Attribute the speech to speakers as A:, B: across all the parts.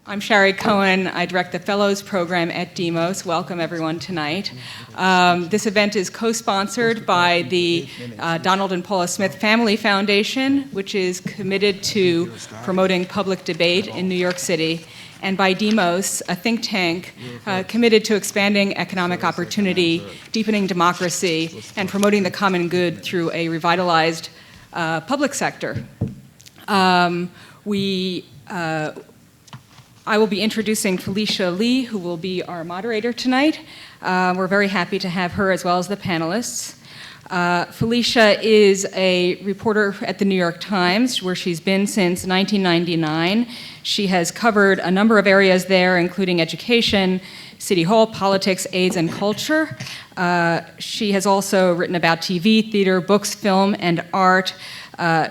A: I'm Shari Cohen. I direct the Fellows Program at Demos. Welcome, everyone, tonight. This event is co-sponsored by the Donald and Paula Smith Family Foundation, which is committed to promoting public debate in New York City, and by Demos, a think tank committed to expanding economic opportunity, deepening democracy, and promoting the common good through a revitalized public sector. I will be introducing Felicia Lee, who will be our moderator tonight. We're very happy to have her as well as the panelists. Felicia is a reporter at the New York Times, where she's been since 1999. She has covered a number of areas there, including education, City Hall, politics, AIDS, and culture. She has also written about TV, theater, books, film, and art.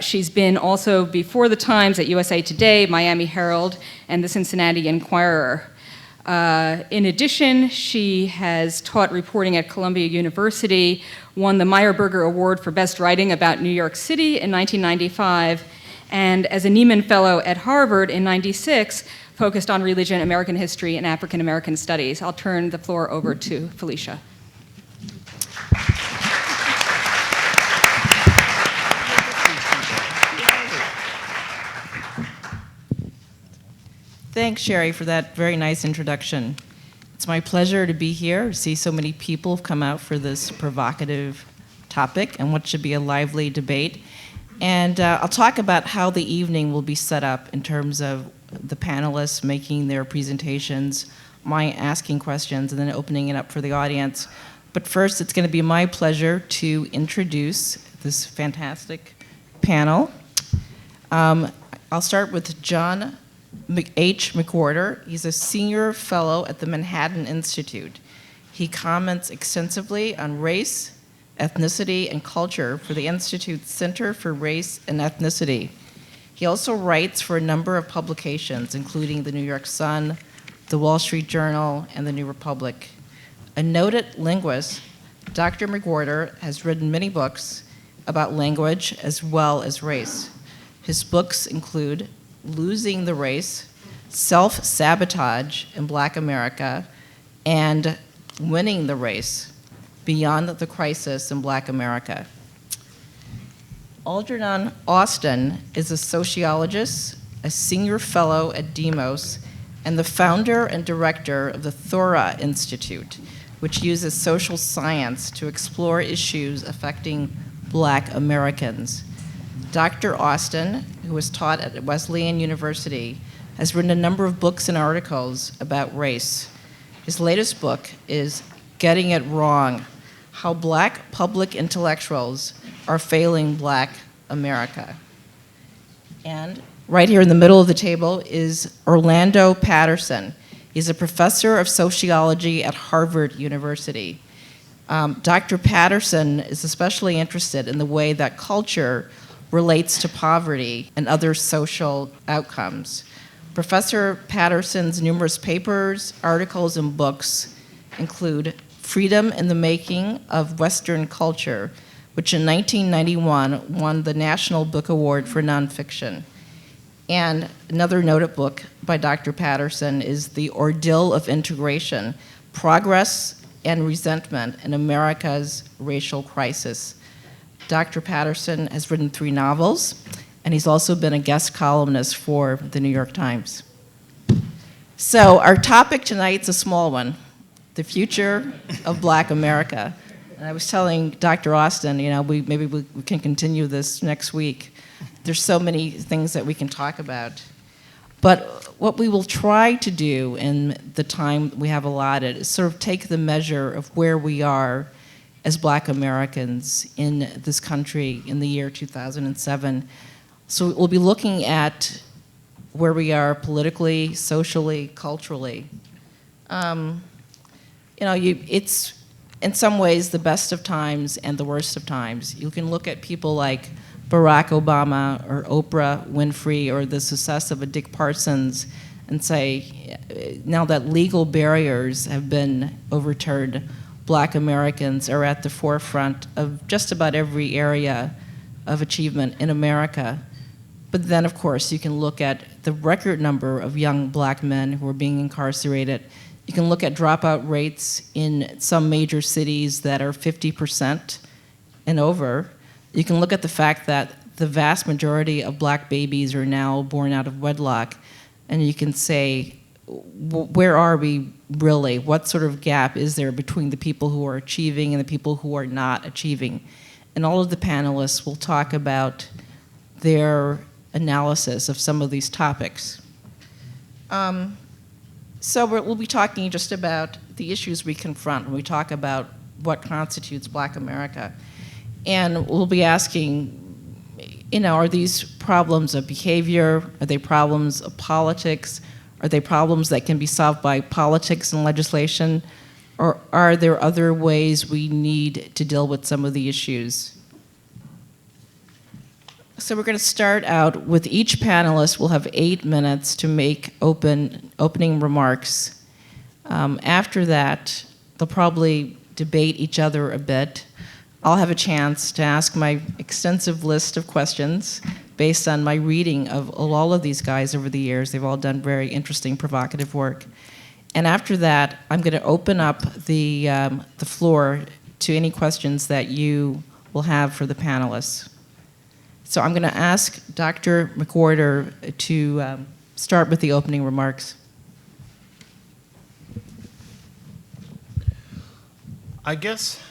A: She's been also before the Times at USA Today, Miami Herald, and the Cincinnati Enquirer. In addition, she has taught reporting at Columbia University, won the Meyerberger Award for Best Writing about New York City in 1995, and as a Nieman Fellow at Harvard in 96, focused on religion, American history, and African American studies. I'll turn the floor over to Felicia.
B: Thanks, Shari, for that very nice introduction. It's my pleasure to be here, to see so many people come out for this provocative topic and what should be a lively debate. And I'll talk about how the evening will be set up in terms of the panelists making their presentations, my asking questions, and then opening it up for the audience. But first, it's going to be my pleasure to introduce this fantastic panel. I'll start with John H. McWhorter. He's a senior fellow at the Manhattan Institute. He comments extensively on race, ethnicity, and culture for the Institute's Center for Race and Ethnicity. He also writes for a number of publications, including the New York Sun, the Wall Street Journal, and the New Republic. A noted linguist, Dr. McWhorter has written many books about language as well as race. His books include Losing the Race, Self-Sabotage in Black America, and Winning the Race, Beyond the Crisis in Black America. Algernon Austin is a sociologist, a senior fellow at Demos, and the founder and director of the Thora Institute, which uses social science to explore issues affecting Black Americans. Dr. Austin, who was taught at Wesleyan University, has written a number of books and articles about race. His latest book is Getting It Wrong: How Black Public Intellectuals Are Failing Black America. And right here in the middle of the table is Orlando Patterson. He's a professor of sociology at Harvard University. Dr. Patterson is especially interested in the way that culture relates to poverty and other social outcomes. Professor Patterson's numerous papers, articles, and books include Freedom in the Making of Western Culture, which in 1991 won the National Book Award for Nonfiction. And another noted book by Dr. Patterson is The Ordeal of Integration: Progress and Resentment in America's Racial Crisis. Dr. Patterson has written 3 novels, and he's also been a guest columnist for the New York Times. So our topic tonight's a small one: the future of Black America. And I was telling Dr. Austin, maybe we can continue this next week. There's so many things that we can talk about. But what we will try to do in the time we have allotted is sort of take the measure of where we are as Black Americans in this country in the year 2007. So we'll be looking at where we are politically, socially, culturally. It's in some ways the best of times and the worst of times. You can look at people like Barack Obama or Oprah Winfrey or the success of a Dick Parsons and say, now that legal barriers have been overturned, Black Americans are at the forefront of just about every area of achievement in America. But then, of course, you can look at the record number of young black men who are being incarcerated. You can look at dropout rates in some major cities that are 50% and over. You can look at the fact that the vast majority of black babies are now born out of wedlock, and you can say, where are we really? What sort of gap is there between the people who are achieving and the people who are not achieving? And all of the panelists will talk about their analysis of some of these topics. So we'll be talking just about the issues we confront when we talk about what constitutes Black America. And we'll be asking, are these problems of behavior? Are they problems of politics? Are they problems that can be solved by politics and legislation? Or are there other ways we need to deal with some of the issues? So we're going to start out with each panelist will have 8 minutes to make opening remarks. After that, they'll probably debate each other a bit. I'll have a chance to ask my extensive list of questions based on my reading of all of these guys over the years. They've all done very interesting, provocative work. And after that, I'm going to open up the floor to any questions that you will have for the panelists. So I'm going to ask Dr. McWhorter to start with the opening remarks.
C: I guess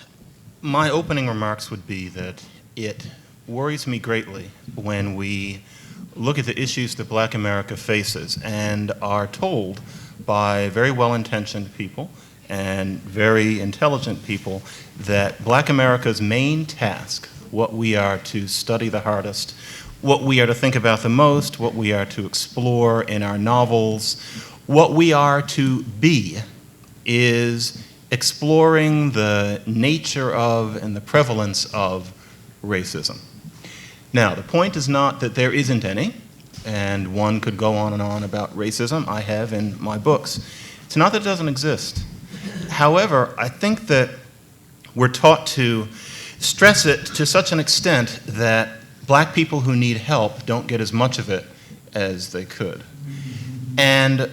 C: my opening remarks would be that it worries me greatly when we look at the issues that Black America faces and are told by very well-intentioned people and very intelligent people that Black America's main task, what we are to study the hardest, what we are to think about the most, what we are to explore in our novels, what we are to be, is exploring the nature of and the prevalence of racism. Now, the point is not that there isn't any, and one could go on and on about racism. I have in my books. It's not that it doesn't exist. However, I think that we're taught to stress it to such an extent that Black people who need help don't get as much of it as they could. And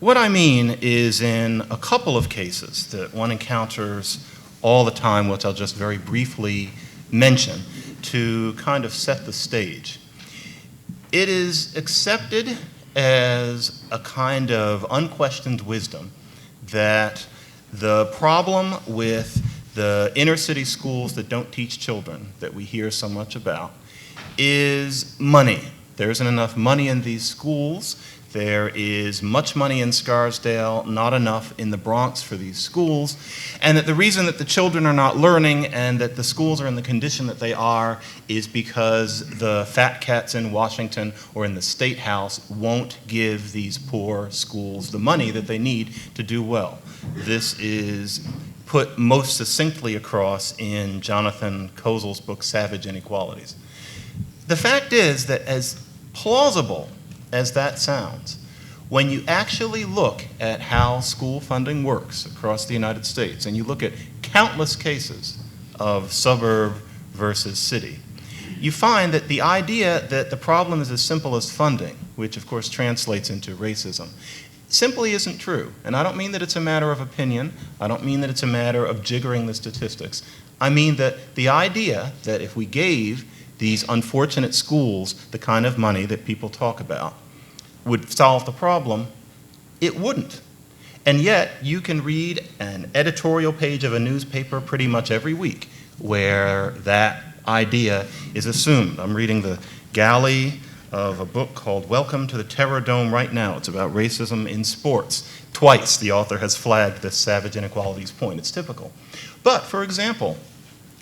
C: what I mean is in a couple of cases that one encounters all the time, which I'll just very briefly mention to kind of set the stage. It is accepted as a kind of unquestioned wisdom that the problem with the inner city schools that don't teach children that we hear so much about is money. There isn't enough money in these schools. There is much money in Scarsdale, not enough in the Bronx for these schools, and that the reason that the children are not learning and that the schools are in the condition that they are is because the fat cats in Washington or in the State House won't give these poor schools the money that they need to do well. This is put most succinctly across in Jonathan Kozol's book, Savage Inequalities. The fact is that as plausible as that sounds, when you actually look at how school funding works across the United States, and you look at countless cases of suburb versus city, you find that the idea that the problem is as simple as funding, which of course translates into racism, simply isn't true. And I don't mean that it's a matter of opinion. I don't mean that it's a matter of jiggering the statistics. I mean that the idea that if we gave these unfortunate schools the kind of money that people talk about would solve the problem, it wouldn't. And yet, you can read an editorial page of a newspaper pretty much every week where that idea is assumed. I'm reading the galley of a book called Welcome to the Terror Dome right now. It's about racism in sports. Twice the author has flagged this savage inequalities point. It's typical. But, for example,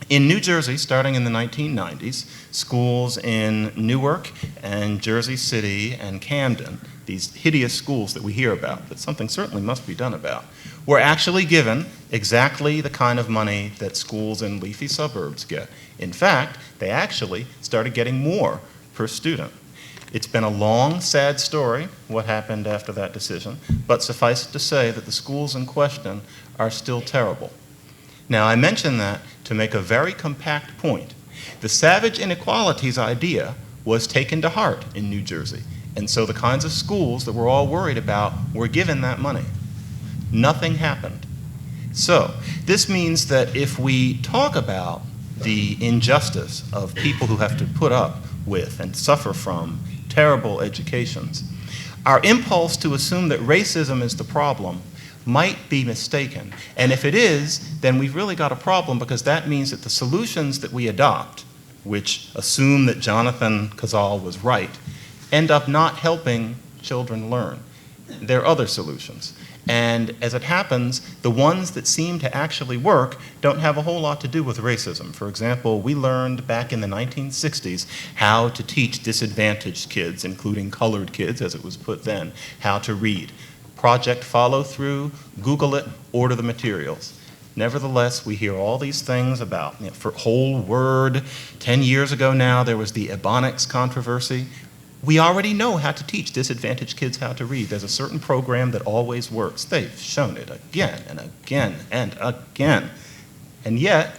C: in New Jersey, starting in the 1990s, schools in Newark and Jersey City and Camden, these hideous schools that we hear about, that something certainly must be done about, were actually given exactly the kind of money that schools in leafy suburbs get. In fact, they actually started getting more per student. It's been a long, sad story, what happened after that decision, but suffice it to say that the schools in question are still terrible. Now, I mention that to make a very compact point. The savage inequalities idea was taken to heart in New Jersey. And so the kinds of schools that we're all worried about were given that money. Nothing happened. So this means that if we talk about the injustice of people who have to put up with and suffer from terrible educations, our impulse to assume that racism is the problem might be mistaken. And if it is, then we've really got a problem, because that means that the solutions that we adopt, which assume that Jonathan Cowles was right, end up not helping children learn. There are other solutions. And as it happens, the ones that seem to actually work don't have a whole lot to do with racism. For example, we learned back in the 1960s how to teach disadvantaged kids, including colored kids as it was put then, how to read. Project Follow Through, Google it, order the materials. Nevertheless, we hear all these things about, for whole word. 10 years ago now, there was the Ebonics controversy. We already know how to teach disadvantaged kids how to read. There's a certain program that always works. They've shown it again and again and again. And yet,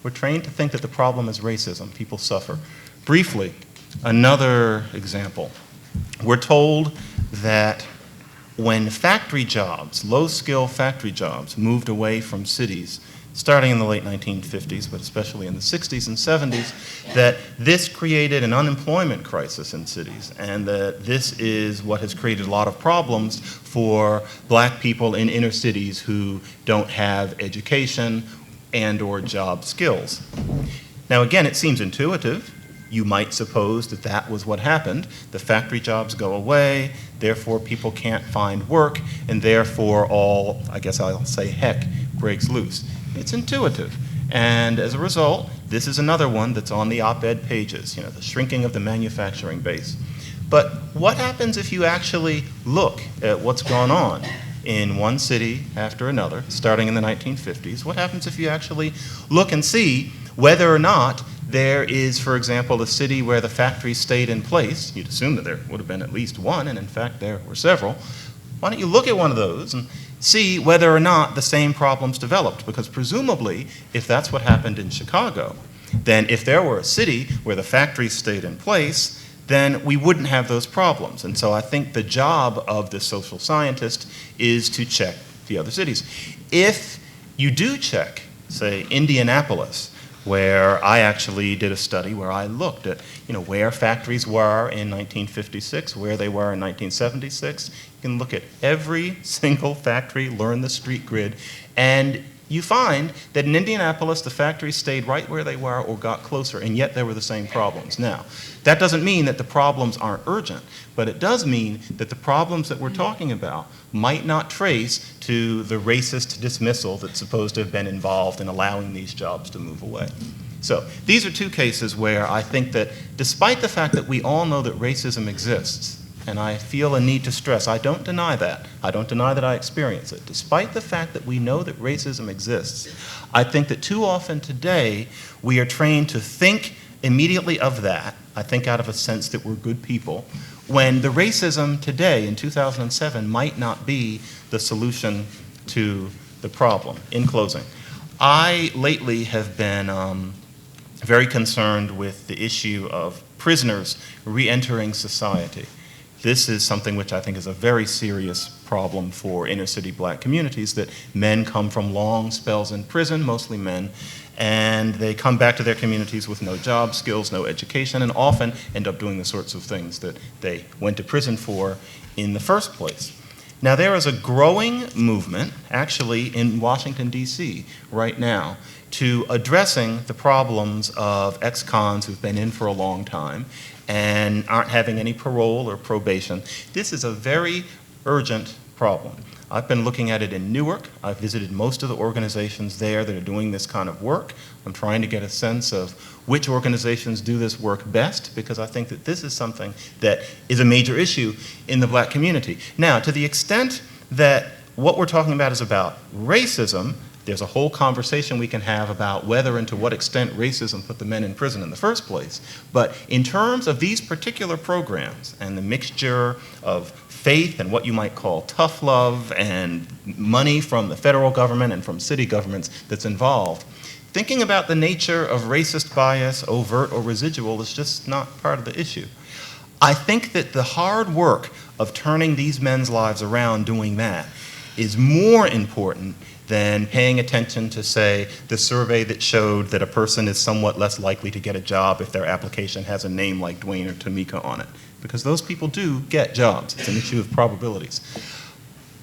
C: we're trained to think that the problem is racism. People suffer. Briefly, another example. We're told that when factory jobs, low-skill factory jobs, moved away from cities, starting in the late 1950s, but especially in the 60s and 70s, that this created an unemployment crisis in cities, and that this is what has created a lot of problems for black people in inner cities who don't have education and or job skills. Now again, it seems intuitive. You might suppose that that was what happened. The factory jobs go away, therefore people can't find work, and therefore all, I guess I'll say heck, breaks loose. It's intuitive. And as a result, this is another one that's on the op-ed pages, the shrinking of the manufacturing base. But what happens if you actually look at what's gone on in one city after another, starting in the 1950s? What happens if you actually look and see whether or not there is, for example, a city where the factory stayed in place? You'd assume that there would have been at least one, and in fact there were several. Why don't you look at one of those and see whether or not the same problems developed? Because presumably, if that's what happened in Chicago, then if there were a city where the factory stayed in place, then we wouldn't have those problems. And so I think the job of the social scientist is to check the other cities. If you do check, say, Indianapolis, where I actually did a study where I looked at where factories were in 1956, where they were in 1976. You can look at every single factory, learn the street grid, and you find that in Indianapolis, the factories stayed right where they were or got closer, and yet there were the same problems. Now, that doesn't mean that the problems aren't urgent, but it does mean that the problems that we're talking about might not trace to the racist dismissal that's supposed to have been involved in allowing these jobs to move away. So these are two cases where I think that despite the fact that we all know that racism exists, and I feel a need to stress, I don't deny that. I don't deny that I experience it. Despite the fact that we know that racism exists, I think that too often today we are trained to think immediately of that. I think out of a sense that we're good people, when the racism today in 2007 might not be the solution to the problem. In closing, I lately have been very concerned with the issue of prisoners re-entering society. This is something which I think is a very serious problem for inner city black communities, that men come from long spells in prison, mostly men, and they come back to their communities with no job skills, no education, and often end up doing the sorts of things that they went to prison for in the first place. Now, there is a growing movement, actually in Washington, D.C. right now, to addressing the problems of ex-cons who've been in for a long time and aren't having any parole or probation. This is a very urgent problem. I've been looking at it in Newark. I've visited most of the organizations there that are doing this kind of work. I'm trying to get a sense of which organizations do this work best, because I think that this is something that is a major issue in the black community. Now, to the extent that what we're talking about is about racism, there's a whole conversation we can have about whether and to what extent racism put the men in prison in the first place. But in terms of these particular programs and the mixture of faith and what you might call tough love and money from the federal government and from city governments that's involved, thinking about the nature of racist bias, overt or residual, is just not part of the issue. I think that the hard work of turning these men's lives around doing that is more important than paying attention to, say, the survey that showed that a person is somewhat less likely to get a job if their application has a name like Dwayne or Tamika on it. Because those people do get jobs. It's an issue of probabilities.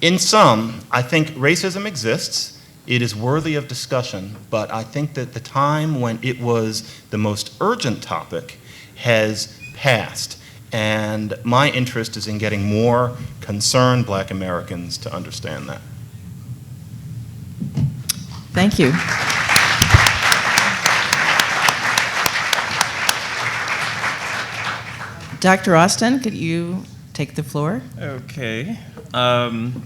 C: In sum, I think racism exists. It is worthy of discussion, but I think that the time when it was the most urgent topic has passed. And my interest is in getting more concerned Black Americans to understand that.
B: Thank you. Dr. Austin, could you take the floor?
D: Okay. I'm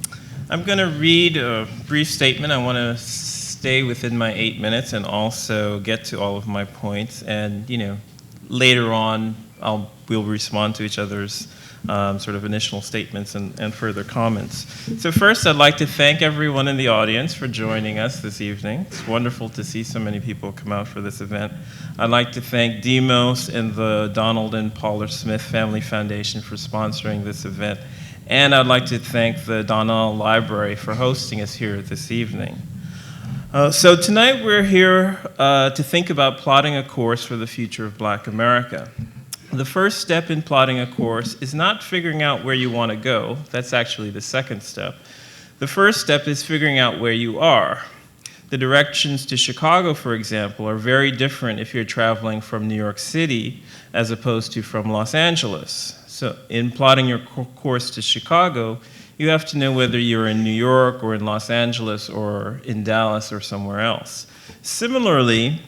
D: going to read a brief statement. I want to stay within my 8 minutes and also get to all of my points. And, later on, we'll respond to each other's sort of initial statements and further comments. So first, I'd like to thank everyone in the audience for joining us this evening. It's wonderful to see so many people come out for this event. I'd like to thank Demos and the Donald and Paula Smith Family Foundation for sponsoring this event. And I'd like to thank the Donnell Library for hosting us here this evening. So tonight we're here to think about plotting a course for the future of Black America. The first step in plotting a course is not figuring out where you want to go. That's actually the second step. The first step is figuring out where you are. The directions to Chicago, for example, are very different if you're traveling from New York City as opposed to from Los Angeles. So in plotting your course to Chicago, you have to know whether you're in New York or in Los Angeles or in Dallas or somewhere else. Similarly,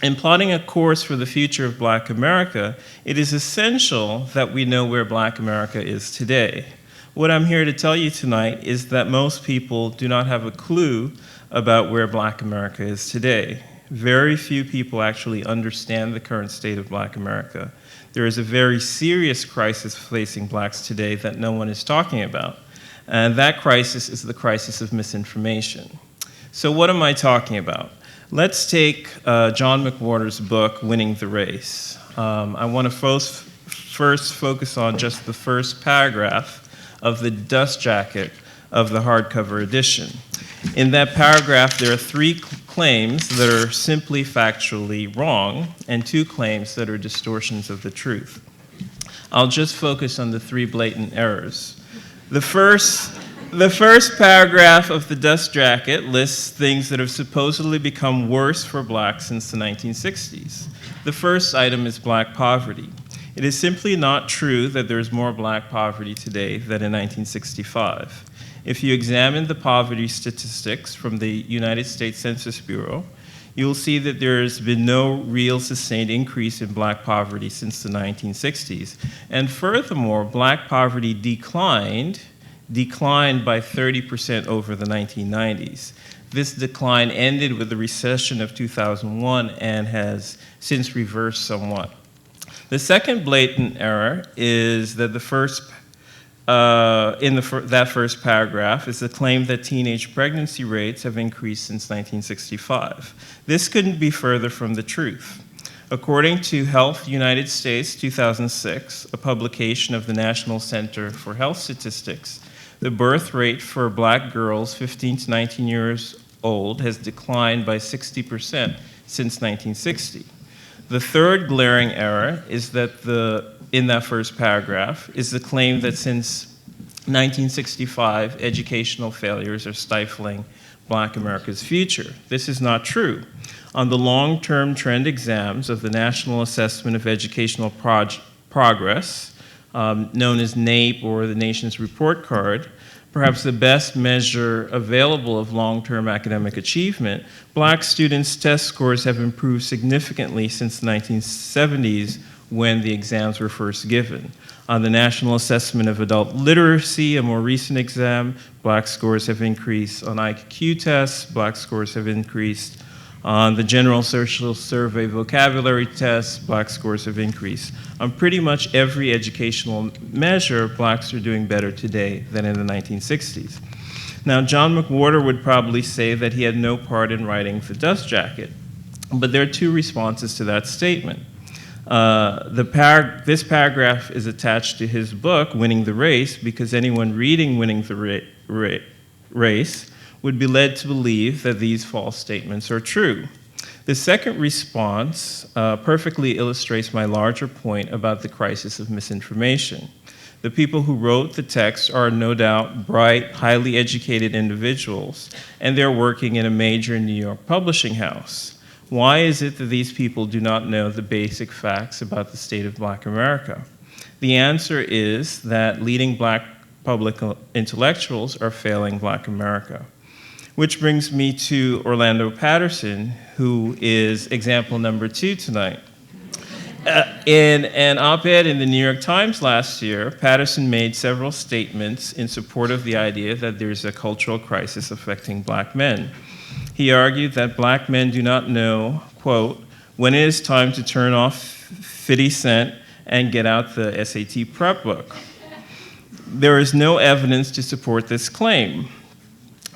D: in plotting a course for the future of Black America, it is essential that we know where Black America is today. What I'm here to tell you tonight is that most people do not have a clue about where Black America is today. Very few people actually understand the current state of Black America. There is a very serious crisis facing Blacks today that no one is talking about. And that crisis is the crisis of misinformation. So what am I talking about? Let's take John McWhorter's book, Winning the Race. I want to first focus on just the first paragraph of the dust jacket of the hardcover edition. In that paragraph, there are 3 claims that are simply factually wrong and 2 claims that are distortions of the truth. I'll just focus on the 3 blatant errors. The first paragraph of the dust jacket lists things that have supposedly become worse for Blacks since the 1960s. The first item is Black poverty. It is simply not true that there is more Black poverty today than in 1965. If you examine the poverty statistics from the United States Census Bureau, you will see that there has been no real sustained increase in Black poverty since the 1960s. And furthermore, Black poverty declined by 30% over the 1990s. This decline ended with the recession of 2001 and has since reversed somewhat. The second blatant error is that that first paragraph is the claim that teenage pregnancy rates have increased since 1965. This couldn't be further from the truth. According to Health United States 2006, a publication of the National Center for Health Statistics, the birth rate for Black girls 15 to 19 years old has declined by 60% since 1960. The third glaring error is that in that first paragraph is the claim that since 1965, educational failures are stifling Black America's future. This is not true. On the long-term trend exams of the National Assessment of Educational Progress, known as NAEP or the Nation's Report Card, perhaps the best measure available of long-term academic achievement, Black students' test scores have improved significantly since the 1970s when the exams were first given. On the National Assessment of Adult Literacy, a more recent exam, Black scores have increased. On IQ tests, Black scores have increased. On the General Social Survey vocabulary tests, Black scores have increased. On pretty much every educational measure, Blacks are doing better today than in the 1960s. Now, John McWhorter would probably say that he had no part in writing the dust jacket, but there are 2 responses to that statement. This paragraph is attached to his book, Winning the Race, because anyone reading Winning the Race would be led to believe that these false statements are true. The second response perfectly illustrates my larger point about the crisis of misinformation. The people who wrote the text are no doubt bright, highly educated individuals, and they're working in a major New York publishing house. Why is it that these people do not know the basic facts about the state of Black America? The answer is that leading Black public intellectuals are failing Black America. Which brings me to Orlando Patterson, who is example number 2 tonight. In an op-ed in the New York Times last year, Patterson made several statements in support of the idea that there's a cultural crisis affecting Black men. He argued that Black men do not know, quote, when it is time to turn off 50 Cent and get out the SAT prep book. There is no evidence to support this claim.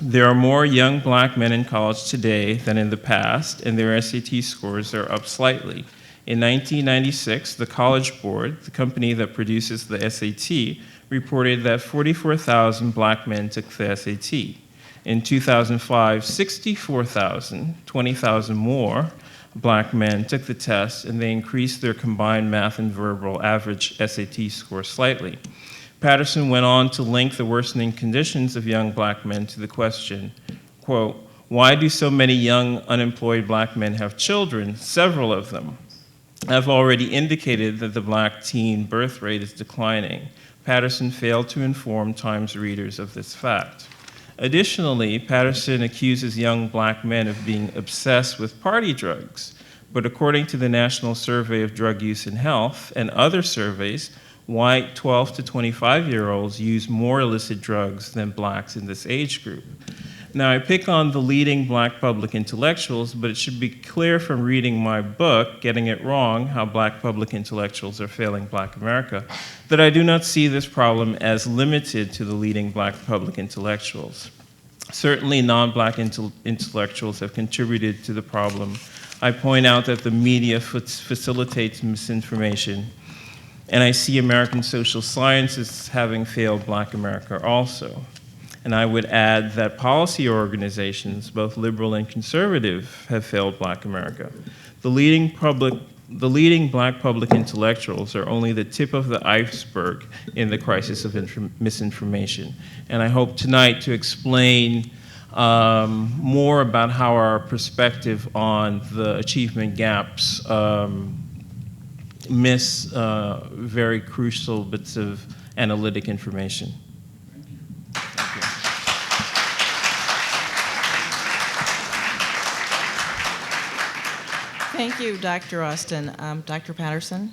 D: There are more young Black men in college today than in the past, and their SAT scores are up slightly. In 1996, the College Board, the company that produces the SAT, reported that 44,000 Black men took the SAT. In 2005, 64,000, 20,000 more Black men took the test, and they increased their combined math and verbal average SAT score slightly. Patterson went on to link the worsening conditions of young Black men to the question, quote, why do so many young unemployed Black men have children, several of them? I've already indicated that the Black teen birth rate is declining. Patterson failed to inform Times readers of this fact. Additionally, Patterson accuses young Black men of being obsessed with party drugs. But according to the National Survey of Drug Use and Health and other surveys, white 12 to 25-year-olds use more illicit drugs than Blacks in this age group. Now, I pick on the leading Black public intellectuals, but it should be clear from reading my book, Getting It Wrong, How Black Public Intellectuals Are Failing Black America, that I do not see this problem as limited to the leading Black public intellectuals. Certainly, non-Black intellectuals have contributed to the problem. I point out that the media facilitates misinformation, and I see American social sciences having failed Black America also. And I would add that policy organizations, both liberal and conservative, have failed Black America. The leading Black public intellectuals are only the tip of the iceberg in the crisis of misinformation. And I hope tonight to explain more about how our perspective on the achievement gaps miss very crucial bits of analytic information.
B: Thank you, Dr. Austin. Dr. Patterson?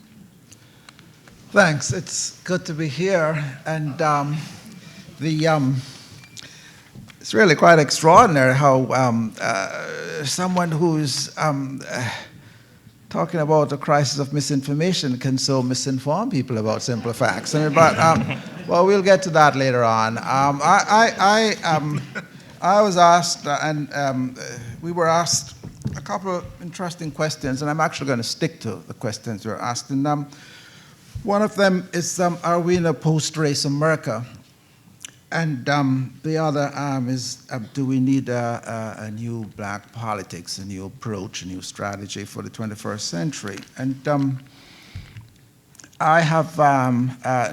E: Thanks. It's good to be here. And it's really quite extraordinary how someone who's talking about the crisis of misinformation can so misinform people about simple facts. Well, we'll get to that later on. I was asked, and we were asked a couple of interesting questions, and I'm actually going to stick to the questions we were asked. And one of them is, are we in a post-race America? And the other is, do we need a new Black politics, a new approach, a new strategy for the 21st century? And I have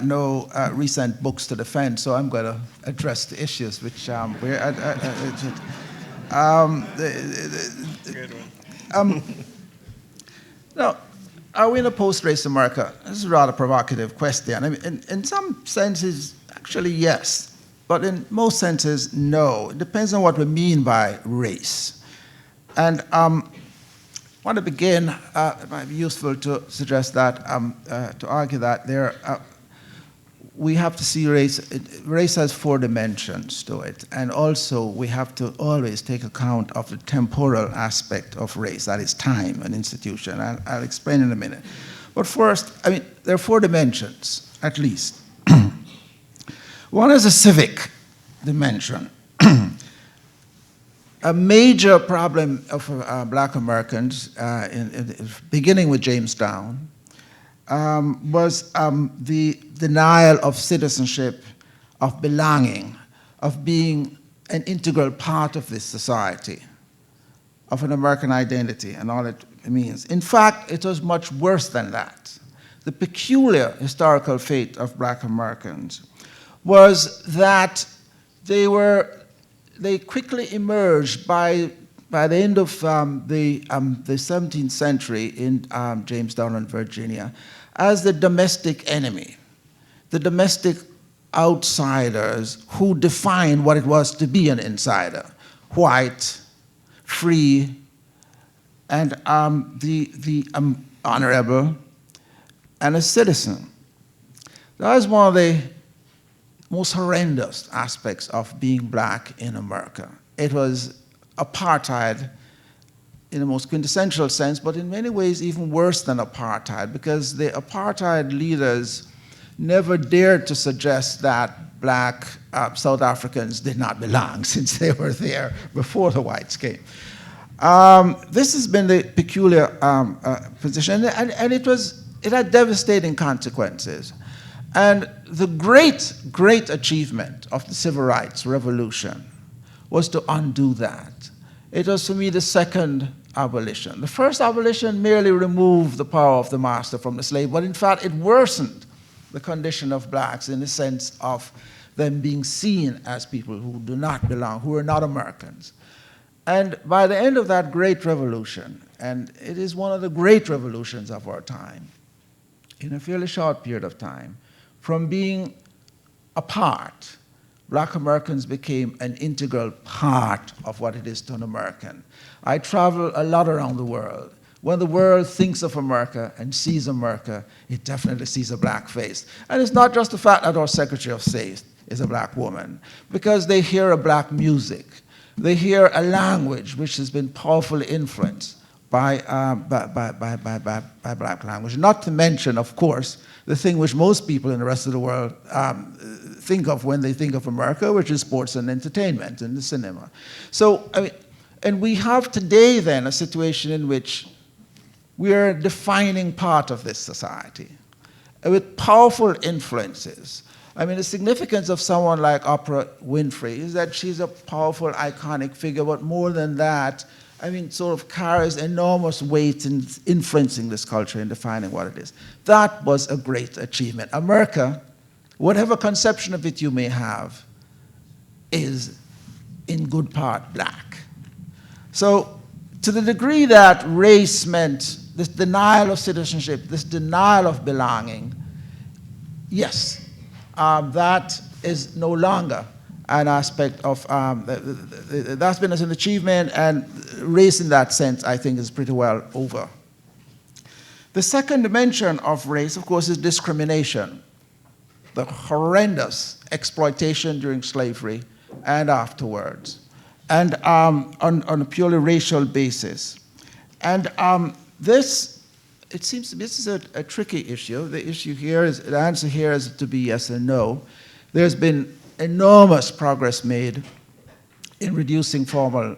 E: no recent books to defend, so I'm going to address the issues which now, are we in a post-race America? This is a rather provocative question. I mean, in some senses, actually, yes. But in most senses, no. It depends on what we mean by race. And I want to begin, it might be useful to suggest that, to argue that we have to see race. Race has 4 dimensions to it. And also, we have to always take account of the temporal aspect of race, that is time and institution. I'll explain in a minute. But first, I mean, there are 4 dimensions, at least. One is a civic dimension. A major problem of Black Americans, beginning with Jamestown, was the denial of citizenship, of belonging, of being an integral part of this society, of an American identity and all it means. In fact, it was much worse than that. The peculiar historical fate of black Americans was that they quickly emerged by the end of the 17th century in Jamestown and Virginia as the domestic enemy, the domestic outsiders who defined what it was to be an insider, white, free, and the honorable, and a citizen. That was one of the most horrendous aspects of being black in America. It was apartheid in the most quintessential sense, but in many ways even worse than apartheid, because the apartheid leaders never dared to suggest that black South Africans did not belong, since they were there before the whites came. This has been the peculiar position, and it had devastating consequences. And the great, great achievement of the Civil Rights Revolution was to undo that. It was, for me, the second abolition. The first abolition merely removed the power of the master from the slave, but in fact it worsened the condition of blacks in the sense of them being seen as people who do not belong, who are not Americans. And by the end of that great revolution, and it is one of the great revolutions of our time, in a fairly short period of time, from being apart, black Americans became an integral part of what it is to an American. I travel a lot around the world. When the world thinks of America and sees America, it definitely sees a black face. And it's not just the fact that our Secretary of State is a black woman, because they hear a black music. They hear a language which has been powerfully influenced by black language. Not to mention, of course, the thing which most people in the rest of the world think of when they think of America, which is sports and entertainment and the cinema. So, I mean, and we have today then a situation in which we are a defining part of this society with powerful influences. I mean, the significance of someone like Oprah Winfrey is that she's a powerful, iconic figure, but more than that, I mean, sort of carries enormous weight in influencing this culture and defining what it is. That was a great achievement. America, whatever conception of it you may have, is in good part black. So to the degree that race meant this denial of citizenship, this denial of belonging, yes, that is no longer an aspect of, that's been as an achievement, and race in that sense, I think, is pretty well over. The second dimension of race, of course, is discrimination. The horrendous exploitation during slavery and afterwards, and on a purely racial basis. And this, it seems to be, this is a tricky issue. The issue here is, the answer here is to be yes and no. There's been enormous progress made in reducing the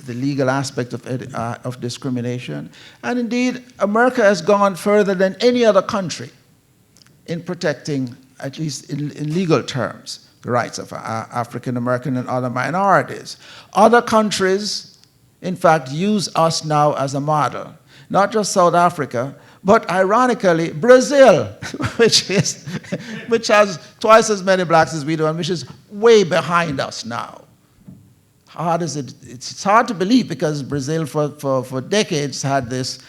E: legal aspect of discrimination. And indeed, America has gone further than any other country in protecting, at least in legal terms, the rights of African American and other minorities. Other countries, in fact, use us now as a model. Not just South Africa, but ironically, Brazil, which has twice as many blacks as we do, and which is way behind us now. How does it? It's hard to believe, because Brazil for decades had this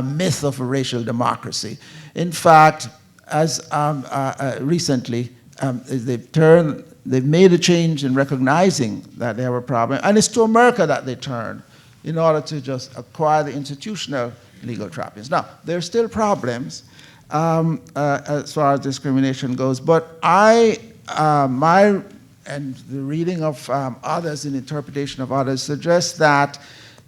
E: myth of a racial democracy. In fact, as recently, they've made a change in recognizing that they have a problem, and it's to America that they turn in order to just acquire the institutional legal trappings. Now, there are still problems as far as discrimination goes, but and the reading of others and interpretation of others suggests that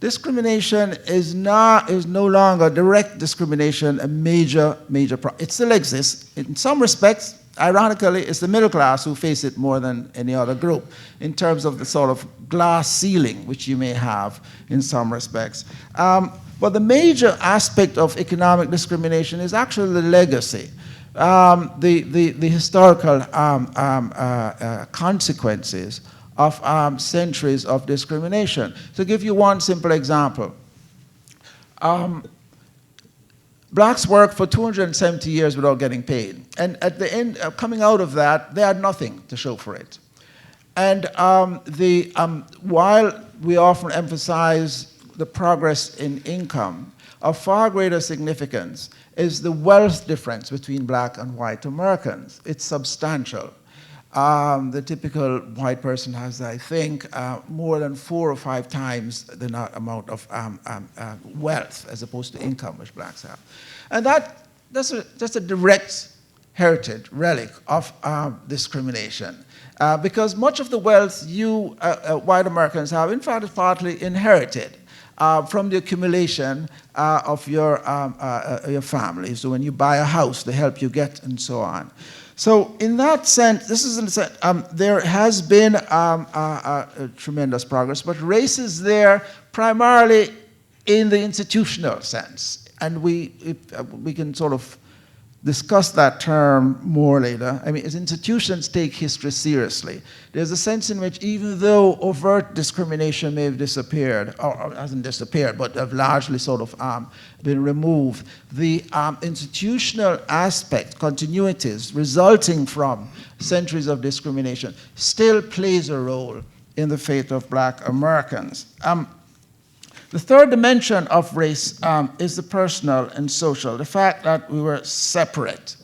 E: discrimination is no longer direct discrimination a major problem. It still exists. In some respects, ironically, it's the middle class who face it more than any other group in terms of the sort of glass ceiling which you may have in some respects. But the major aspect of economic discrimination is actually the legacy, the historical consequences of centuries of discrimination. To give you one simple example, blacks worked for 270 years without getting paid. And at the end, coming out of that, they had nothing to show for it. And while we often emphasize the progress in income, of far greater significance is the wealth difference between black and white Americans. It's substantial. The typical white person has, I think, more than 4 or 5 times the amount of wealth as opposed to income which blacks have. And that's a direct heritage, relic of discrimination. Because much of the wealth you white Americans have, in fact, is partly inherited from the accumulation of your family. So when you buy a house, they help you get, and so on. So in that sense, there has been tremendous progress, but race is there primarily in the institutional sense. And we can sort of discuss that term more later. I mean, as institutions take history seriously, there's a sense in which even though overt discrimination may have disappeared, or hasn't disappeared, but have largely sort of been removed, the institutional aspect, continuities resulting from centuries of discrimination still plays a role in the fate of black Americans. The third dimension of race is the personal and social, the fact that we were separate,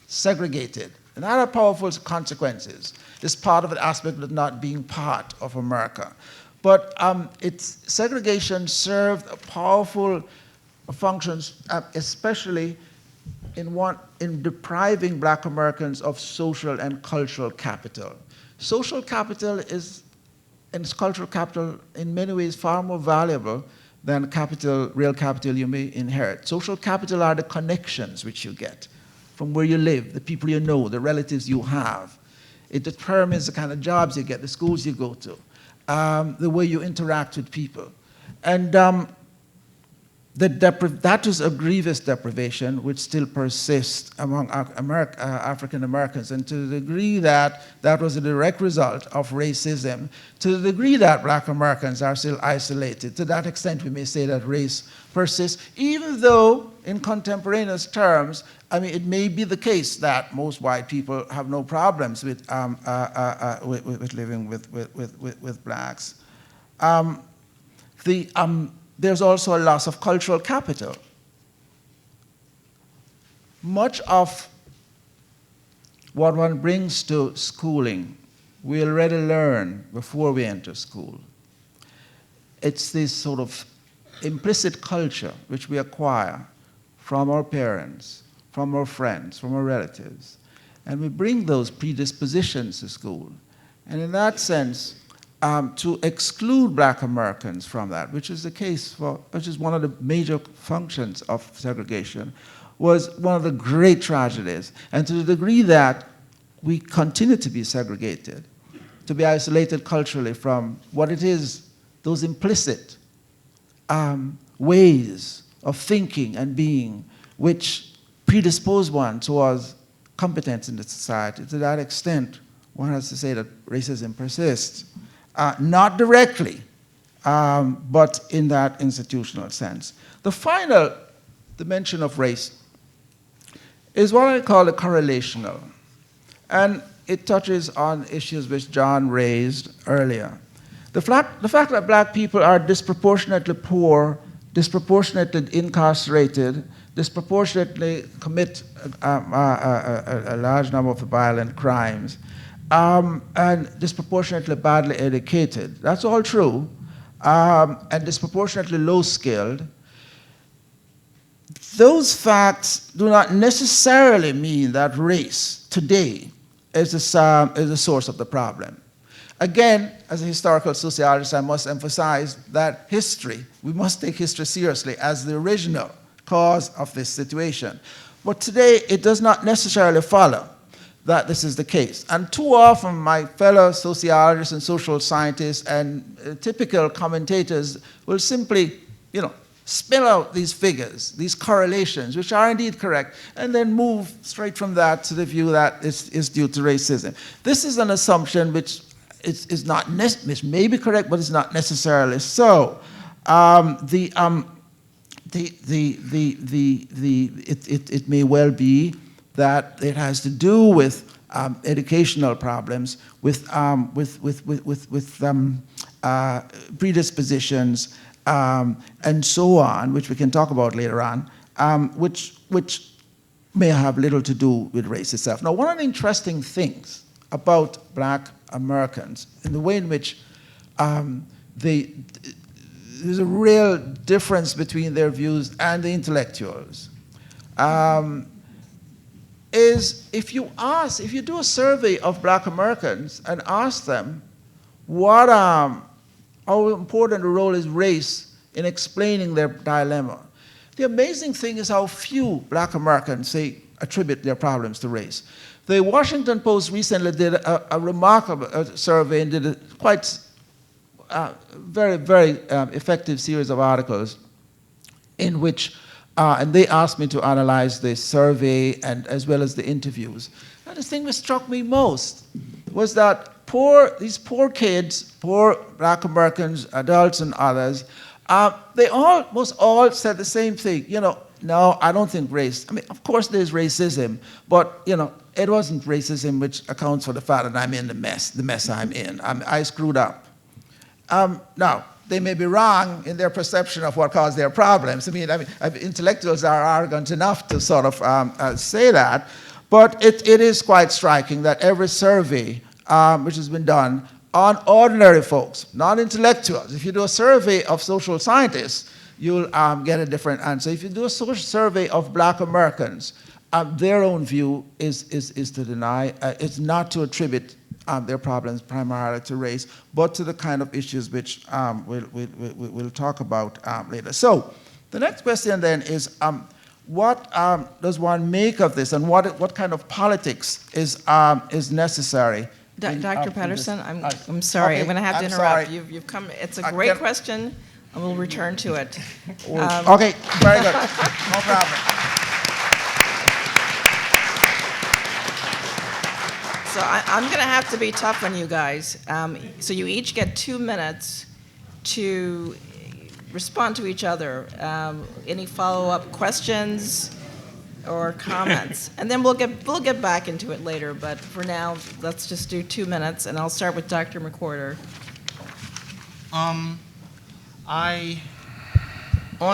E: segregated. And that had powerful consequences. It's part of the aspect of not being part of America. But its segregation served powerful functions, especially in depriving black Americans of social and cultural capital. Social capital is, and cultural capital, in many ways far more valuable than capital, real capital you may inherit. Social capital are the connections which you get from where you live, the people you know, the relatives you have. It determines the kind of jobs you get, the schools you go to, the way you interact with people. And that is a grievous deprivation which still persists among African Americans, and to the degree that that was a direct result of racism, to the degree that black Americans are still isolated, to that extent we may say that race persists, even though in contemporaneous terms, I mean, it may be the case that most white people have no problems with living with blacks. There's also a loss of cultural capital. Much of what one brings to schooling, we already learn before we enter school. It's this sort of implicit culture which we acquire from our parents, from our friends, from our relatives. And we bring those predispositions to school. And in that sense, to exclude black Americans from that, which is the case which is one of the major functions of segregation, was one of the great tragedies. And to the degree that we continue to be segregated, to be isolated culturally from what it is, those implicit ways of thinking and being which predispose one towards competence in the society. To that extent, one has to say that racism persists. Not directly, but in that institutional sense. The final dimension of race is what I call the correlational. And it touches on issues which John raised earlier. The fact that black people are disproportionately poor, disproportionately incarcerated, disproportionately commit a large number of violent crimes, and disproportionately badly educated. That's all true, and disproportionately low-skilled. Those facts do not necessarily mean that race today is the source of the problem. Again, as a historical sociologist, I must emphasize that history, we must take history seriously as the original cause of this situation. But today, it does not necessarily follow that this is the case. And too often, my fellow sociologists and social scientists and typical commentators will simply, spin out these figures, these correlations, which are indeed correct, and then move straight from that to the view that is due to racism. This is an assumption which is not which may be correct, but it's not necessarily so. It may well be that it has to do with educational problems, with predispositions, and so on, which we can talk about later on, which may have little to do with race itself. Now, one of the interesting things about Black Americans, in the way in which there's a real difference between their views and the intellectuals, is if you do a survey of Black Americans and ask them how important a role is race in explaining their dilemma, the amazing thing is how few Black Americans attribute their problems to race. The Washington Post recently did a remarkable survey and did a quite very, very effective series of articles in which, and they asked me to analyze the survey and as well as the interviews. And the thing that struck me most was that these poor kids, poor Black Americans, adults and others, they almost all said the same thing. No, I don't think race. I mean, of course there's racism, but it wasn't racism which accounts for the fact that I'm in the mess I'm in. I screwed up. Now, they may be wrong in their perception of what caused their problems. I mean, intellectuals are arrogant enough to sort of say that, but it is quite striking that every survey which has been done on ordinary folks, not intellectuals. If you do a survey of social scientists, you'll get a different answer. If you do a social survey of Black Americans, their own view is to deny, it's not to attribute their problems primarily to race, but to the kind of issues which we'll talk about later. So the next question then is, what does one make of this, and what kind of politics is necessary?
B: Dr. Patterson, I'm sorry, okay, I'm going to have to interrupt. You've come. It's a great question, and we'll return to it.
E: Okay, very good. No problem.
B: So I'm going to have to be tough on you guys. So you each get 2 minutes to respond to each other. Any follow-up questions or comments? And then we'll get back into it later. But for now, let's just do 2 minutes, and I'll start with Dr. McWhorter.
C: On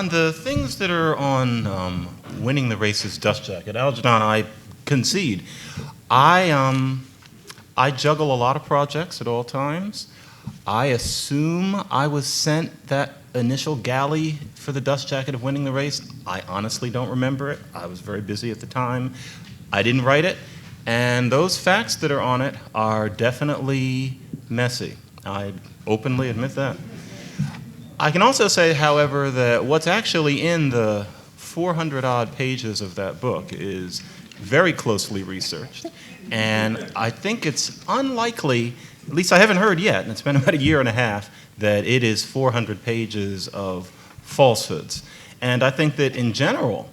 C: the things that are on winning the race's dust jacket, Algernon, I concede. I juggle a lot of projects at all times. I assume I was sent that initial galley for the dust jacket of winning the race. I honestly don't remember it. I was very busy at the time. I didn't write it. And those facts that are on it are definitely messy. I openly admit that. I can also say, however, that what's actually in the 400-odd pages of that book is very closely researched. And I think it's unlikely, at least I haven't heard yet, and it's been about a year and a half, that it is 400 pages of falsehoods. And I think that in general,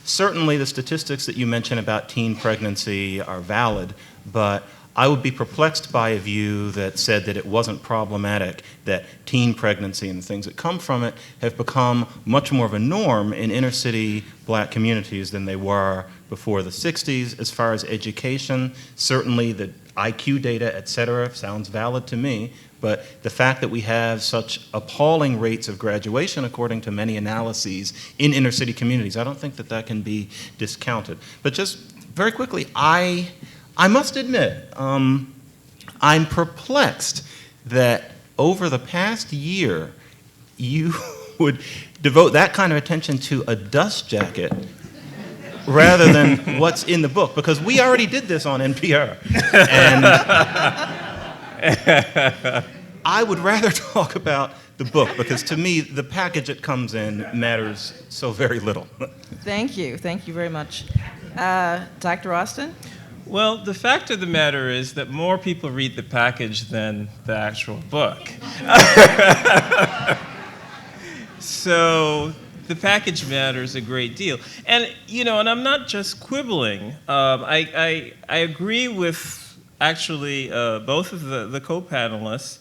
C: certainly the statistics that you mentioned about teen pregnancy are valid, but I would be perplexed by a view that said that it wasn't problematic, that teen pregnancy and the things that come from it have become much more of a norm in inner city Black communities than they were before the 60s. As far as education, certainly the IQ data, et cetera, sounds valid to me, but the fact that we have such appalling rates of graduation, according to many analyses, in inner city communities, I don't think that that can be discounted. But just very quickly, I must admit, I'm perplexed that over the past year, you would devote that kind of attention to a dust jacket rather than what's in the book, because we already did this on NPR. And I would rather talk about the book, because to me, the package it comes in matters so very little.
B: Thank you very much. Dr. Austin?
D: Well, the fact of the matter is that more people read the package than the actual book. So the package matters a great deal. And, and I'm not just quibbling. I agree with, actually, both of the co-panelists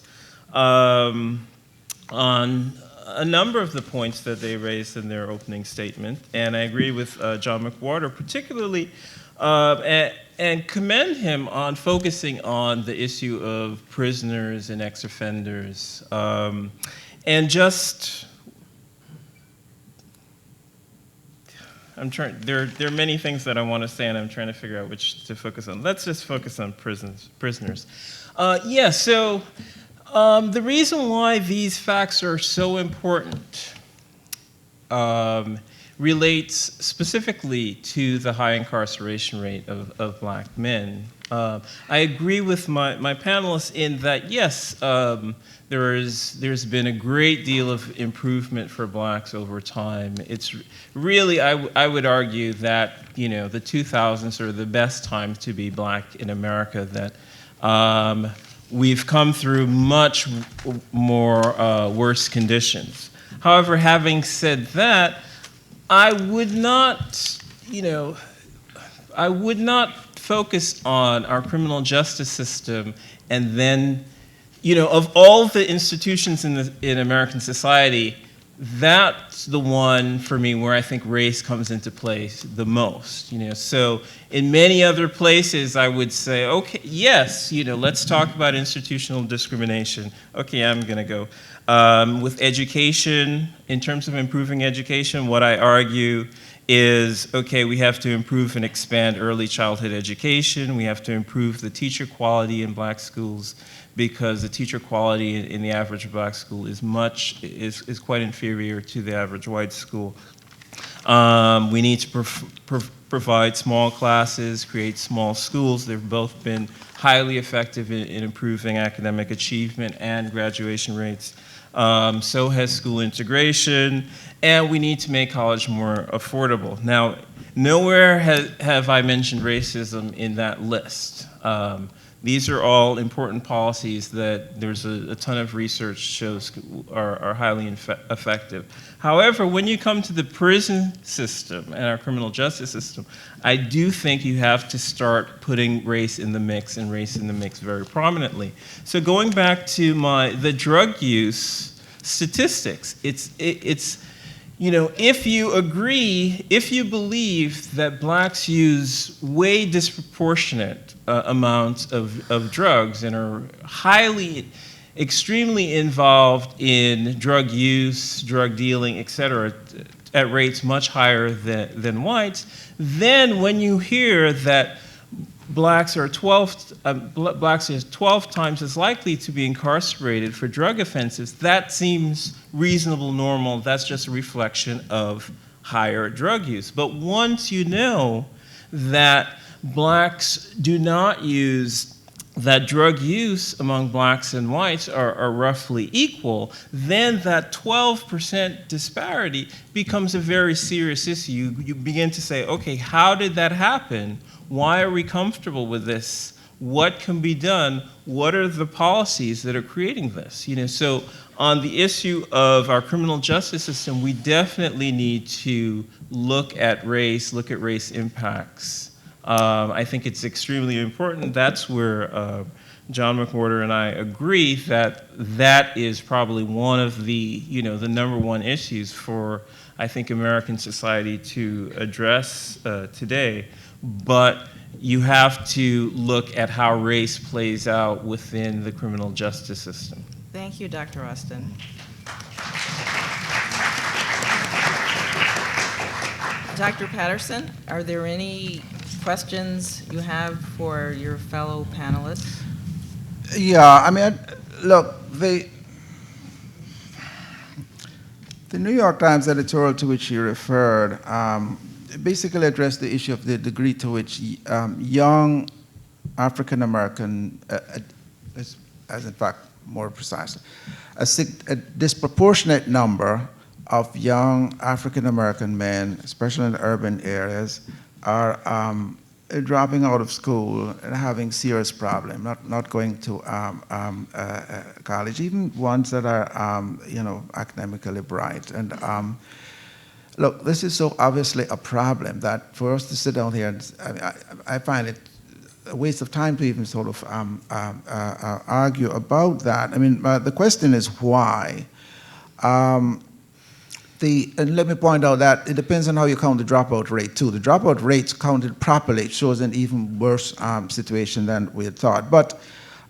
D: on a number of the points that they raised in their opening statement. And I agree with John McWhorter, particularly, and commend him on focusing on the issue of prisoners and ex-offenders. And just, there are many things that I want to say, and I'm trying to figure out which to focus on. Let's just focus on prisoners. The reason why these facts are so important relates specifically to the high incarceration rate of black men. I agree with my panelists in that, yes, there's been a great deal of improvement for blacks over time. It's really, I would argue that, the 2000s are the best time to be black in America, that we've come through much more worse conditions. However, having said that, I would not focus on our criminal justice system and then, of all the institutions in American society, that's the one for me where I think race comes into play the most. So in many other places, I would say, okay, yes, let's talk about institutional discrimination. Okay, I'm going to go. With education, in terms of improving education, what I argue is, okay, we have to improve and expand early childhood education. We have to improve the teacher quality in black schools, because the teacher quality in the average black school is quite inferior to the average white school. We need to provide small classes, create small schools. They've both been highly effective in improving academic achievement and graduation rates. So has school integration, and we need to make college more affordable. Now, nowhere have I mentioned racism in that list. These are all important policies that there's a ton of research shows are highly effective. However, when you come to the prison system and our criminal justice system, I do think you have to start putting race in the mix, and race in the mix very prominently. So going back to the drug use statistics, it's if you believe that blacks use way disproportionate amounts of drugs and are extremely involved in drug use, drug dealing, et cetera, at rates much higher than whites, then when you hear that blacks are 12 times as likely to be incarcerated for drug offenses, that seems reasonable, normal. That's just a reflection of higher drug use. But once you know that blacks do not use, that drug use among blacks and whites are roughly equal, then that 12% disparity becomes a very serious issue. You begin to say, okay, how did that happen? Why are we comfortable with this? What can be done? What are the policies that are creating this? So on the issue of our criminal justice system, we definitely need to look at race impacts. I think it's extremely important. That's where John McWhorter and I agree that is probably one of the number one issues for, I think, American society to address today. But you have to look at how race plays out within the criminal justice system.
B: Thank you, Dr. Austin. Dr. Patterson, are there any questions you have for your fellow panelists?
E: Yeah, look, the New York Times editorial to which you referred basically addressed the issue of the degree to which young African American, as in fact more precisely, a disproportionate number of young African American men, especially in the urban areas, are dropping out of school and having serious problems, not going to college, even ones that are academically bright. And look, this is so obviously a problem that for us to sit down here, and I find it a waste of time to even sort of argue about that. I mean, the question is why. And let me point out that it depends on how you count the dropout rate too. The dropout rates counted properly shows an even worse situation than we had thought. But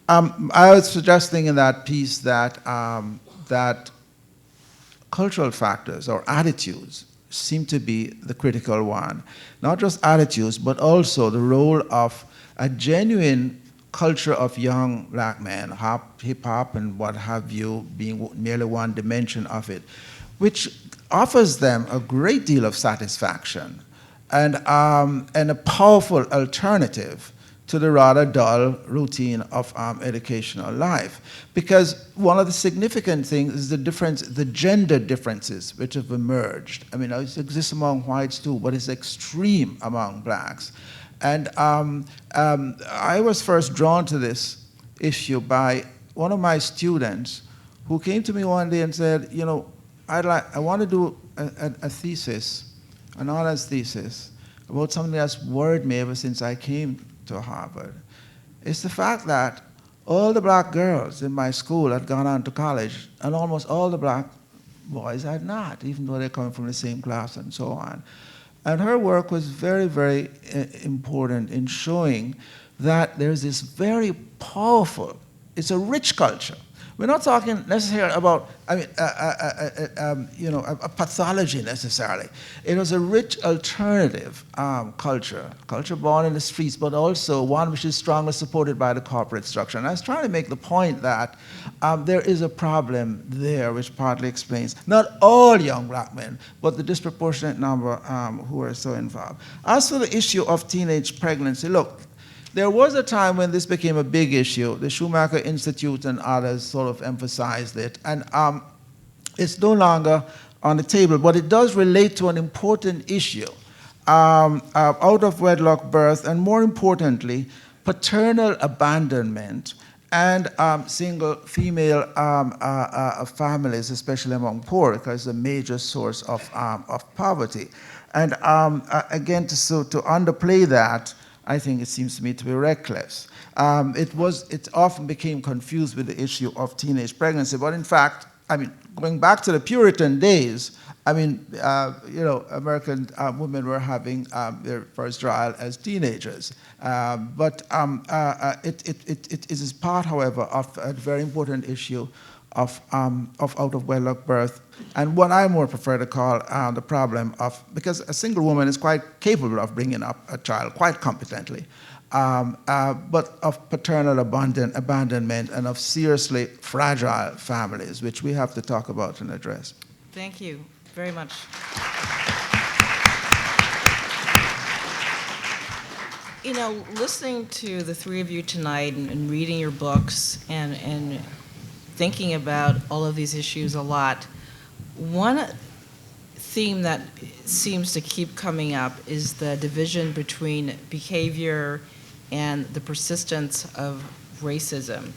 E: I was suggesting in that piece that that cultural factors or attitudes seem to be the critical one. Not just attitudes, but also the role of a genuine culture of young black men, hip-hop and what have you, being merely one dimension of it, which offers them a great deal of satisfaction and a powerful alternative to the rather dull routine of educational life. Because one of the significant things is the gender differences which have emerged. I mean, it exists among whites too, but it's extreme among blacks. And I was first drawn to this issue by one of my students who came to me one day and said, you know, I want to do a thesis, an honors thesis, about something that's worried me ever since I came to Harvard. It's the fact that all the black girls in my school had gone on to college, and almost all the black boys had not, even though they come from the same class and so on. And her work was very, very important in showing that there's this very powerful, it's a rich culture. We're not talking necessarily about, a pathology necessarily. It was a rich alternative culture born in the streets, but also one which is strongly supported by the corporate structure. And I was trying to make the point that there is a problem there, which partly explains not all young black men, but the disproportionate number who are so involved. As for the issue of teenage pregnancy, look, there was a time when this became a big issue. The Schumacher Institute and others sort of emphasized it. And it's no longer on the table, but it does relate to an important issue. Out of wedlock birth, and more importantly, paternal abandonment and single female families, especially among poor, because it's a major source of poverty. And again, to underplay that, I think it seems to me to be reckless. It often became confused with the issue of teenage pregnancy, but in fact, I mean, going back to the Puritan days, I mean, American women were having their first trial as teenagers. But it is part, however, of a very important issue of out of wedlock birth, and what I more prefer to call the problem of, because a single woman is quite capable of bringing up a child quite competently, but of paternal abandonment and of seriously fragile families, which we have to talk about and address.
B: Thank you very much. You know, listening to the three of you tonight and reading your books and thinking about all of these issues a lot, one theme that seems to keep coming up is the division between behavior and the persistence of racism.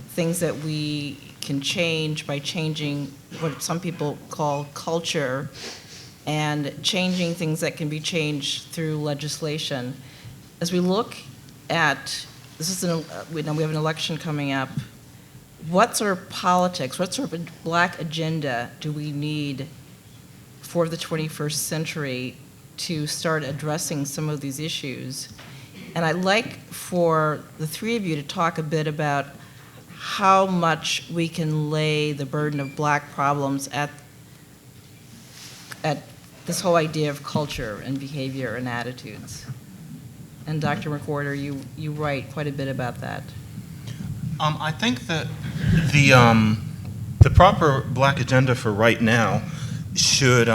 B: Things that we can change by changing what some people call culture, and changing things that can be changed through legislation. As we look at, we have an election coming up, what sort of politics, what sort of black agenda do we need for the 21st century to start addressing some of these issues? And I'd like for the three of you to talk a bit about how much we can lay the burden of black problems at this whole idea of culture and behavior and attitudes. And Dr. McWhorter, you write quite a bit about that.
C: I think that the proper black agenda for right now should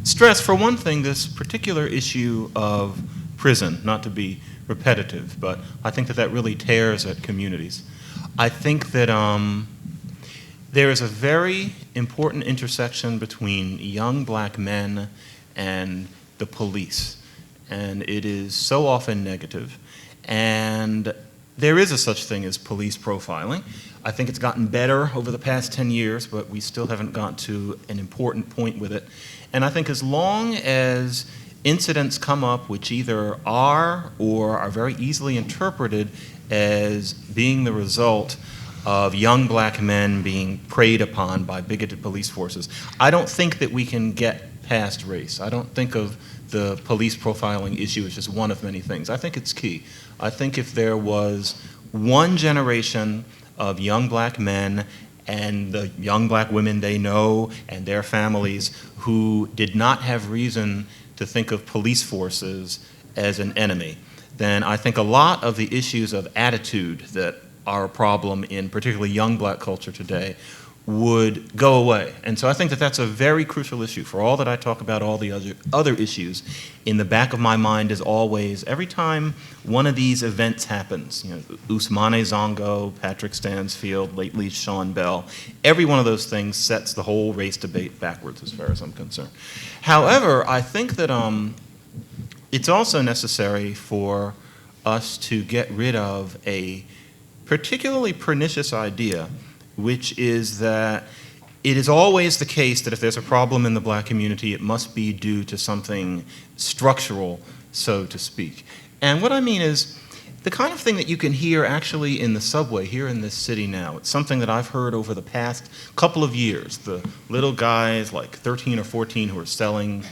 C: stress, for one thing, this particular issue of prison, not to be repetitive, but I think that really tears at communities. I think that there is a very important intersection between young black men and the police, and it is so often negative. And there is a such thing as police profiling. I think it's gotten better over the past 10 years, but we still haven't gotten to an important point with it. And I think as long as incidents come up which either are or are very easily interpreted as being the result of young black men being preyed upon by bigoted police forces, I don't think that we can get past race. I don't think of the police profiling issue as just one of many things. I think it's key. I think if there was one generation of young black men and the young black women they know and their families who did not have reason to think of police forces as an enemy, then I think a lot of the issues of attitude that are a problem in particularly young black culture today would go away. And so I think that that's a very crucial issue. For all that I talk about all the other issues, in the back of my mind is always, every time one of these events happens, Ousmane Zongo, Patrick Stansfield, lately Sean Bell, every one of those things sets the whole race debate backwards as far as I'm concerned. However, I think that it's also necessary for us to get rid of a particularly pernicious idea, which is that it is always the case that if there's a problem in the black community, it must be due to something structural, so to speak. And what I mean is the kind of thing that you can hear actually in the subway here in this city now. It's something that I've heard over the past couple of years. The little guys like 13 or 14 who are selling,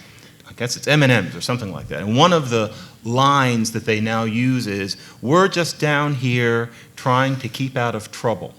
C: I guess it's M&Ms or something like that. And one of the lines that they now use is, "We're just down here trying to keep out of trouble."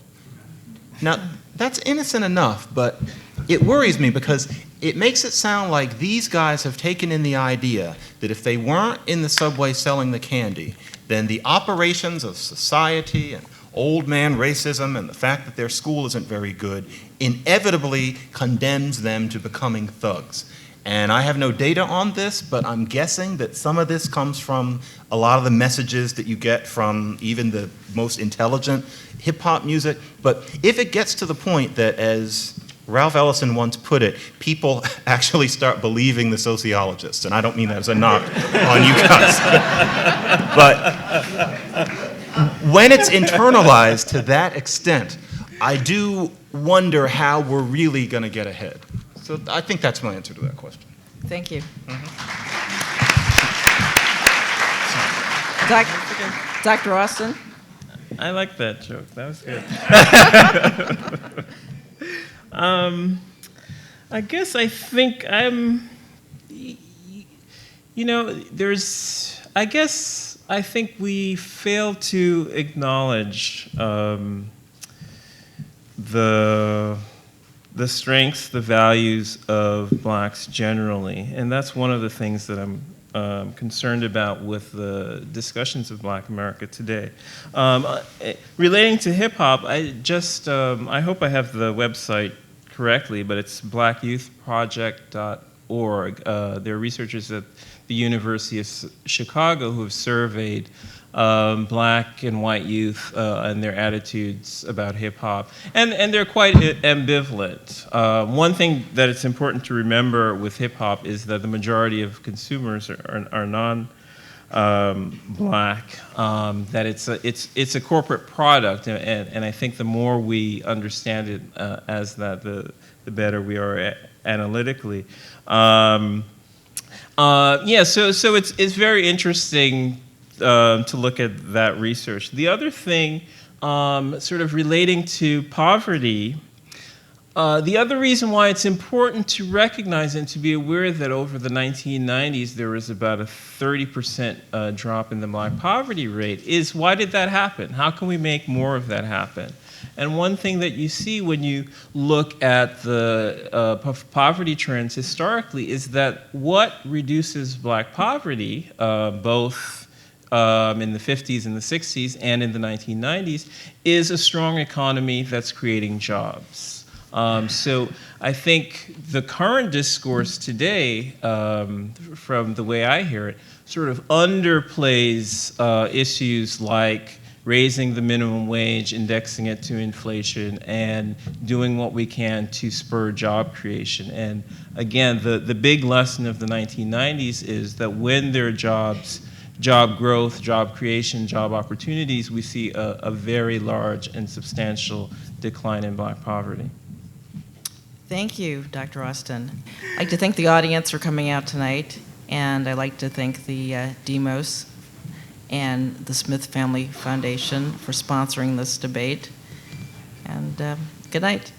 C: Now, that's innocent enough, but it worries me because it makes it sound like these guys have taken in the idea that if they weren't in the subway selling the candy, then the operations of society and old man racism and the fact that their school isn't very good inevitably condemns them to becoming thugs. And I have no data on this, but I'm guessing that some of this comes from a lot of the messages that you get from even the most intelligent hip-hop music. But if it gets to the point that, as Ralph Ellison once put it, people actually start believing the sociologists, and I don't mean that as a knock on you guys, but when it's internalized to that extent, I do wonder how we're really going to get ahead. So I think that's my answer to that question.
B: Thank you. Dr. Austin?
D: I like that joke. That was good. I guess I think I think we fail to acknowledge the strengths, the values of blacks generally. And that's one of the things that I'm concerned about with the discussions of Black America today. Relating to hip hop, I hope I have the website correctly, but it's blackyouthproject.org. There are researchers at the University of Chicago who have surveyed black and white youth and their attitudes about hip hop, and they're quite ambivalent. One thing that it's important to remember with hip hop is that the majority of consumers are non-black. That it's a corporate product, and I think the more we understand it as that, the better we are analytically. So it's very interesting to look at that research. The other thing, sort of relating to poverty, the other reason why it's important to recognize and to be aware that over the 1990s there was about a 30% drop in the black poverty rate is, why did that happen? How can we make more of that happen? And one thing that you see when you look at the poverty trends historically is that what reduces black poverty, both in the 50s and the 60s and in the 1990s, is a strong economy that's creating jobs. So I think the current discourse today, from the way I hear it, sort of underplays issues like raising the minimum wage, indexing it to inflation, and doing what we can to spur job creation. And again, the big lesson of the 1990s is that when there are jobs job growth, job creation, job opportunities, we see a very large and substantial decline in Black poverty.
B: Thank you, Dr. Austin. I'd like to thank the audience for coming out tonight, and I'd like to thank the Demos and the Smith Family Foundation for sponsoring this debate. And good night.